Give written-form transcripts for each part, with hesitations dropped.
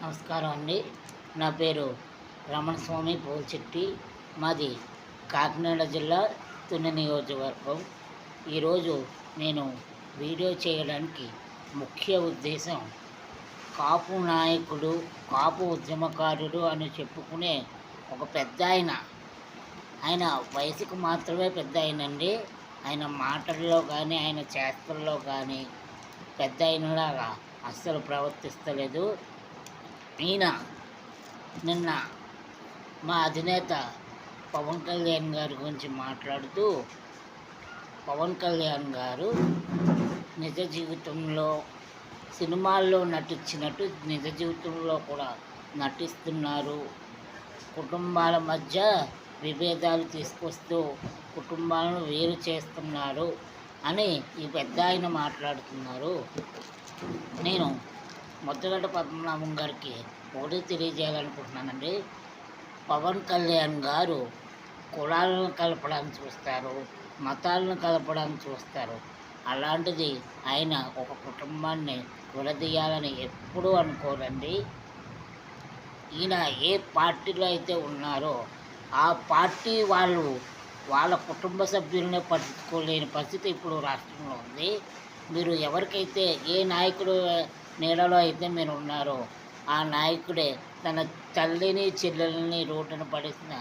నమస్కారం అండి. నా పేరు రమణస్వామి పోల్చెట్టి. మాది కాకినాడ జిల్లా తుని నియోజకవర్గం. ఈరోజు నేను వీడియో చేయడానికి ముఖ్య ఉద్దేశం, కాపు నాయకుడు, కాపు ఉద్యమకారుడు అని చెప్పుకునే ఒక పెద్ద ఆయన వయసుకు మాత్రమే పెద్ద ఆయనండి. ఆయన మాటల్లో కానీ ఆయన చేష్టల్లో కానీ పెద్ద ఆయనలాగా అస్సలు ప్రవర్తిస్తలేదు. ఈయన నిన్న మా అధినేత పవన్ కళ్యాణ్ గారి గురించి మాట్లాడుతూ, పవన్ కళ్యాణ్ గారు నిజ జీవితంలో సినిమాల్లో నటించినట్టు నిజ జీవితంలో కూడా నటిస్తున్నారు, కుటుంబాల మధ్య విభేదాలు తీసుకొస్తూ కుటుంబాలను వేరు చేస్తున్నారు అని ఈ పెద్ద ఆయన మాట్లాడుతున్నారు. నేను ముద్రగడ్డ పద్మనాభం గారికి ఒకటి తెలియజేయాలనుకుంటున్నానండి. పవన్ కళ్యాణ్ గారు కులాలను కలపడానికి చూస్తారు, మతాలను కలపడానికి చూస్తారు. అలాంటిది ఆయన ఒక కుటుంబాన్ని విడదీయాలని ఎప్పుడూ అనుకోరండి. ఈయన ఏ పార్టీలో అయితే ఉన్నారో ఆ పార్టీ వాళ్ళ కుటుంబ సభ్యులనే పట్టించుకోలేని పరిస్థితి ఇప్పుడు రాష్ట్రంలో ఉంది. మీరు ఎవరికైతే ఏ నాయకుడు నీడలో అయితే మీరు ఉన్నారో ఆ నాయకుడే తన తల్లిని చెల్లెల్ని రోడ్డున పడేసిన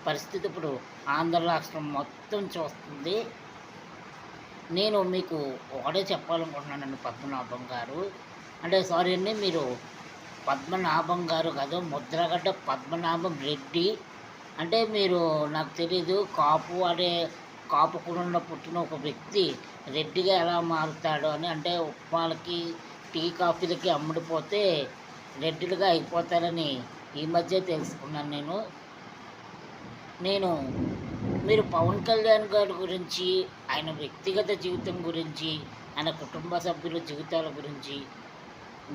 పరిస్థితి ఇప్పుడు ఆంధ్ర రాష్ట్రం మొత్తం చూస్తుంది. నేను మీకు ఒకటే చెప్పాలనుకుంటున్నానండి. పద్మనాభం గారు అంటే సారీ అండి, మీరు పద్మనాభం గారు కాదు, ముద్రగడ్డ పద్మనాభం రెడ్డి. అంటే మీరు నాకు తెలీదు, కాపు కులంలో పుట్టిన ఒక వ్యక్తి రెడ్డిగా ఎలా మారుతాడు అని. అంటే ఉప్మాలకి టీ కాఫీలకి అమ్ముడిపోతే రెడ్డిలుగా అయిపోతారని ఈ మధ్య తెలుసుకున్నాను నేను. మీరు పవన్ కళ్యాణ్ గారి గురించి, ఆయన వ్యక్తిగత జీవితం గురించి, ఆయన కుటుంబ సభ్యుల జీవితాల గురించి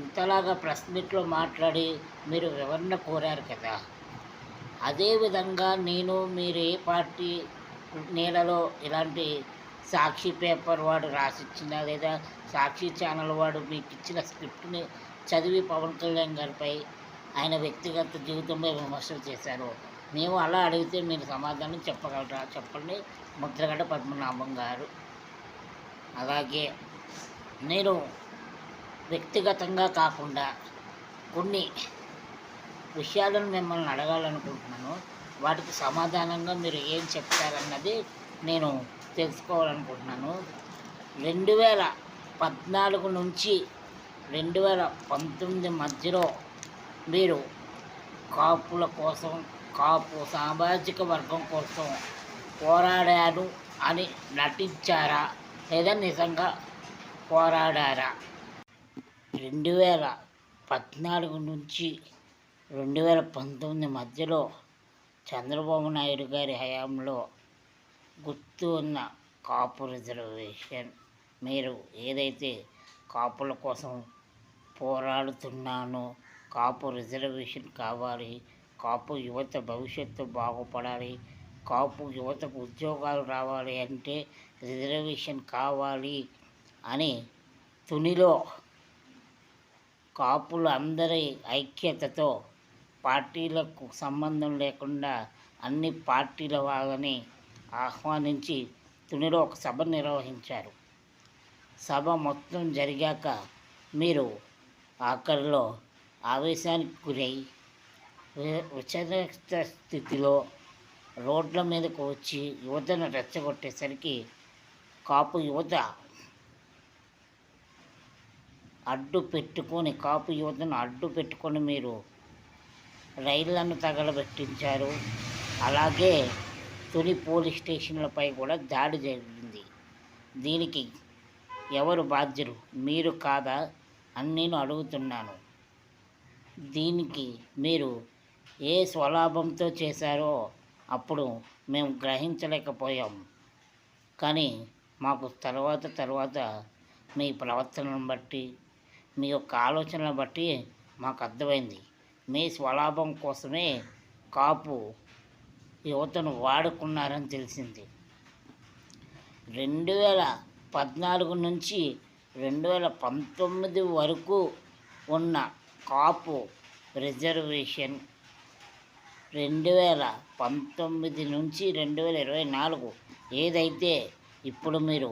ఇంతలాగా ప్రెస్ మీట్లో మాట్లాడి మీరు వివరణ కోరారు కదా. అదేవిధంగా మీరు ఏ పార్టీ నీడలో ఇలాంటి సాక్షి పేపర్ వాడు రాసిచ్చిన లేదా సాక్షి ఛానల్ వాడు మీకు ఇచ్చిన స్క్రిప్ట్ని చదివి పవన్ కళ్యాణ్ గారిపై ఆయన వ్యక్తిగత జీవితంలో విమర్శలు చేశారు. మేము అలా అడిగితే మీరు సమాధానం చెప్పగలరా? చెప్పండి ముద్రగడ్డ పద్మనాభం గారు. అలాగే నేను వ్యక్తిగతంగా కాకుండా కొన్ని విషయాలను మిమ్మల్ని అడగాలనుకుంటున్నాను. వాటికి సమాధానంగా మీరు ఏం చెప్తారన్నది నేను తెలుసుకోవాలనుకుంటున్నాను. 2014 నుంచి 2019 మధ్యలో మీరు కాపుల కోసం, కాపు సామాజిక వర్గం కోసం పోరాడారు అని నటించారా లేదా నిజంగా పోరాడారా? 2014 నుంచి 2019 మధ్యలో చంద్రబాబు నాయుడు గారి హయాంలో గుర్తు ఉన్న కాపు రిజర్వేషన్, మీరు ఏదైతే కాపుల కోసం పోరాడుతున్నానో, కాపు రిజర్వేషన్ కావాలి, కాపు యువత భవిష్యత్తు బాగుపడాలి, కాపు యువతకు ఉద్యోగాలు రావాలి అంటే రిజర్వేషన్ కావాలి అని తునిలో కాపులు అందరి ఐక్యతతో పార్టీలకు సంబంధం లేకుండా అన్ని పార్టీల వాళ్ళని ఆహ్వానించి తునిలో ఒక సభ నిర్వహించారు. సభ మొత్తం జరిగాక మీరు ఆఖరిలో ఆవేశానికి గురై విచలిత స్థితిలో రోడ్ల మీదకు వచ్చి యువతను రెచ్చగొట్టేసరికి కాపు యువత కాపు యువతను అడ్డు పెట్టుకొని మీరు రైళ్లను తగలబెట్టించారు. అలాగే తుని పోలీస్ స్టేషన్లపై కూడా దాడి జరిగింది. దీనికి ఎవరు బాధ్యులు? మీరు కాదా అని నేను అడుగుతున్నాను. దీనికి మీరు ఏ స్వలాభంతో చేశారో అప్పుడు మేము గ్రహించలేకపోయాం. కానీ మాకు తర్వాత మీ ప్రవర్తనను బట్టి, మీ యొక్క ఆలోచనలను బట్టి మాకు అర్థమైంది. మీ స్వలాభం కోసమే కాపు యువతను వాడుకున్నారని తెలిసింది. 2014 నుంచి 2019 వరకు ఉన్న కాపు రిజర్వేషన్ 2019 నుంచి 2024 ఏదైతే ఇప్పుడు మీరు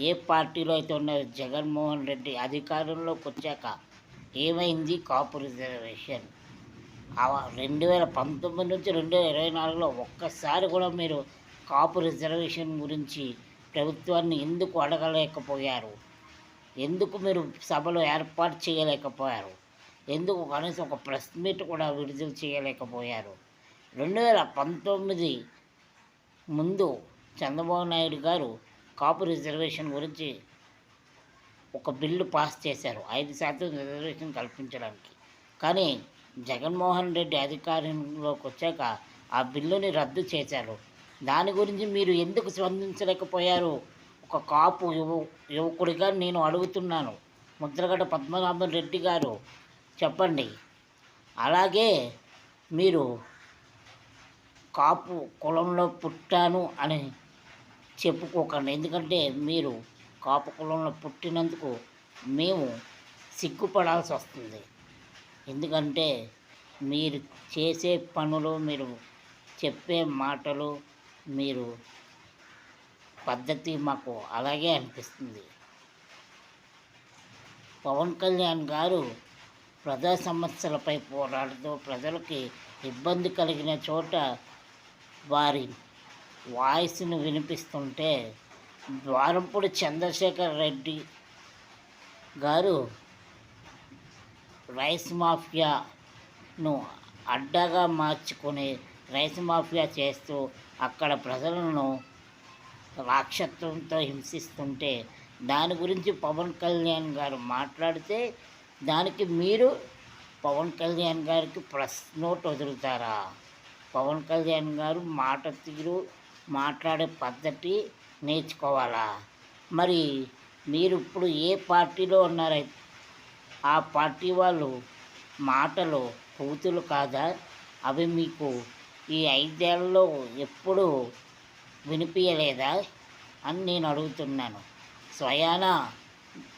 ఏ పార్టీలో అయితే ఉన్నారో జగన్మోహన్ రెడ్డి అధికారంలోకి వచ్చాక ఏమైంది కాపు రిజర్వేషన్? 2019 నుంచి 2024లో ఒక్కసారి కూడా మీరు కాపు రిజర్వేషన్ గురించి ప్రభుత్వాన్ని ఎందుకు అడగలేకపోయారు? ఎందుకు మీరు సభలు ఏర్పాటు చేయలేకపోయారు? ఎందుకు కనీసం ఒక ప్రెస్ మీట్ కూడా విడుదల చేయలేకపోయారు? 2019 ముందు చంద్రబాబు నాయుడు గారు కాపు రిజర్వేషన్ గురించి ఒక బిల్లు పాస్ చేశారు, 5% రిజర్వేషన్ కల్పించడానికి. కానీ జగన్మోహన్ రెడ్డి అధికారంలోకి వచ్చాక ఆ బిల్లుని రద్దు చేశారు. దాని గురించి మీరు ఎందుకు స్పందించలేకపోయారు? ఒక కాపు యువకుడిగా నేను అడుగుతున్నాను. ముద్రగడ పద్మనాభం రెడ్డి గారు చెప్పండి. అలాగే మీరు కాపు కులంలో పుట్టాను అని చెప్పుకోకండి. ఎందుకంటే మీరు కాపు కులంలో పుట్టినందుకు మేము సిగ్గుపడాల్సి వస్తుంది. ఎందుకంటే మీరు చేసే పనులు, మీరు చెప్పే మాటలు, మీరు పద్ధతి మాకు అలాగే అనిపిస్తుంది. పవన్ కళ్యాణ్ గారు ప్రజా సమస్యలపై పోరాడుతూ ప్రజలకి ఇబ్బంది కలిగిన చోట వారి వాయిస్ను వినిపిస్తుంటే ద్వారంపూడి చంద్రశేఖర్ రెడ్డి గారు రైస్ మాఫియాను అడ్డాగా మార్చుకొని రైస్ మాఫియా చేస్తూ అక్కడ ప్రజలను రాక్షసత్వంతో హింసిస్తుంటే దాని గురించి పవన్ కళ్యాణ్ గారు మాట్లాడితే దానికి మీరు పవన్ కళ్యాణ్ గారికి ప్రెస్ నోట్ వదులుతారా? పవన్ కళ్యాణ్ గారు మాట తీరు, మాట్లాడే పద్ధతి నేర్చుకోవాలా? మరి మీరు ఇప్పుడు ఏ పార్టీలో ఉన్నారో ఆ పార్టీ వాళ్ళు మాటలు కూతులు కాదా? అవి మీకు ఈ 5 ఏళ్లలో ఎప్పుడు వినిపించలేదా అని నేను అడుగుతున్నాను. స్వయాన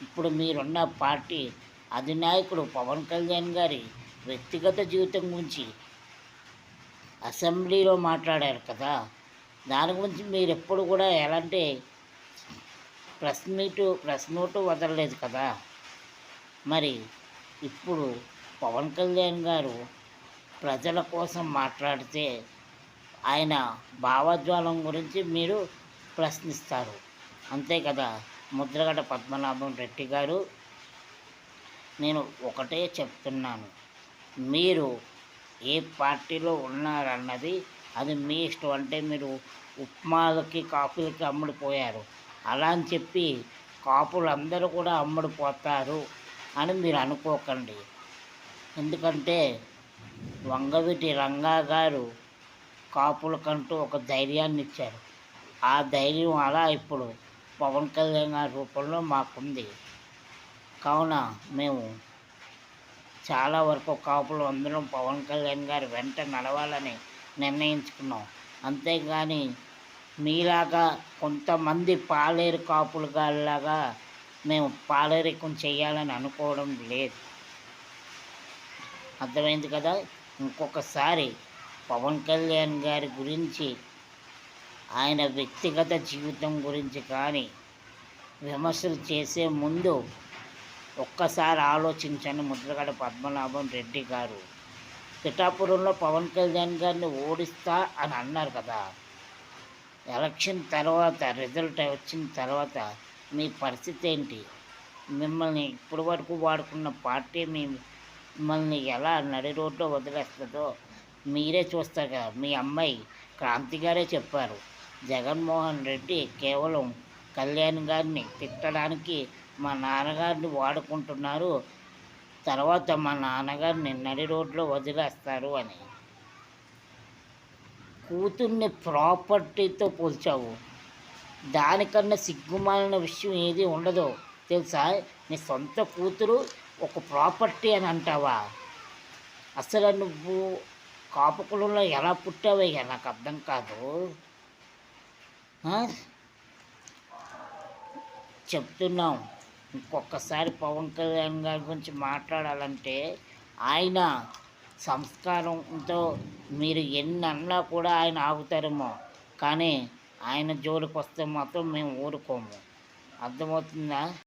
ఇప్పుడు మీరున్న పార్టీ అధినాయకుడు పవన్ కళ్యాణ్ గారి వ్యక్తిగత జీవితం గురించి అసెంబ్లీలో మాట్లాడారు కదా, దాని గురించి మీరు ఎప్పుడు కూడా ఎలాంటి ప్రెస్ నోటు వదలలేదు కదా. మరి ఇప్పుడు పవన్ కళ్యాణ్ గారు ప్రజల కోసం మాట్లాడితే ఆయన భావజ్వాలం గురించి మీరు ప్రశ్నిస్తారు, అంతే కదా. ముద్రగడ పద్మనాభం రెడ్డి గారు, నేను ఒకటే చెప్తున్నాను, మీరు ఏ పార్టీలో ఉన్నారన్నది అది మీ ఇష్టం. అంటే మీరు ఉప్మాలకి కాఫీలకి అమ్ముడిపోయారు, అలా అని చెప్పి కాపులందరూ కూడా అమ్ముడిపోతారు అని మీరు అనుకోకండి. ఎందుకంటే వంగవీటి రంగా గారు కాపులకంటూ ఒక ధైర్యాన్ని ఇచ్చారు. ఆ ధైర్యం అలా ఇప్పుడు పవన్ కళ్యాణ్ గారి రూపంలో మాకుంది. కావున మేము చాలా వరకు కాపులు అందరం పవన్ కళ్యాణ్ గారి వెంట నడవాలని నిర్ణయించుకున్నాం. అంతేగాని మీలాగా కొంతమంది పాలేరు కాపులు గారిలాగా మేము పాలేరికం చేయాలని అనుకోవడం లేదు. అర్థమైంది కదా. ఇంకొకసారి పవన్ కళ్యాణ్ గారి గురించి, ఆయన వ్యక్తిగత జీవితం గురించి కానీ విమర్శలు చేసే ముందు ఒక్కసారి ఆలోచించండి. ముద్రగడ పద్మనాభం రెడ్డి గారు పిఠాపురంలో పవన్ కళ్యాణ్ గారిని ఓడిస్తా అని అన్నారు కదా, ఎలక్షన్ తర్వాత రిజల్ట్ వచ్చిన తర్వాత మీ పరిస్థితి ఏంటి? మిమ్మల్ని ఇప్పటి వరకు వాడుకున్న పార్టీ మిమ్మల్ని ఎలా నడి రోడ్లో వదిలేస్తుందో మీరే చూస్తారు కదా. మీ అమ్మాయి క్రాంతి గారే చెప్పారు, జగన్మోహన్ రెడ్డి కేవలం కళ్యాణ్ గారిని తిట్టడానికి మా నాన్నగారిని వాడుకుంటున్నారు, తర్వాత మా నాన్నగారిని నడి రోడ్లో వదిలేస్తారు అని. కూతుర్ని ప్రాపర్టీతో పోల్చావు, దానికన్నా సిగ్గుమాలిన విషయం ఏది ఉండదు తెలుసా. నీ సొంత కూతురు ఒక ప్రాపర్టీ అని అంటావా? అసలు నువ్వు కాపు కులంలో ఎలా పుట్టావయ్యా? నాకు అర్థం కాదు. చెప్తున్నాం, ఇంకొకసారి పవన్ కళ్యాణ్ గారి గురించి మాట్లాడాలంటే ఆయన సంస్కారంతో మీరు ఎన్ని అన్నా కూడా ఆయన ఆగుతారేమో, కానీ ఆయన జోలికి వస్తే మాత్రం మేము ఊరుకోము. అర్థమవుతుందా?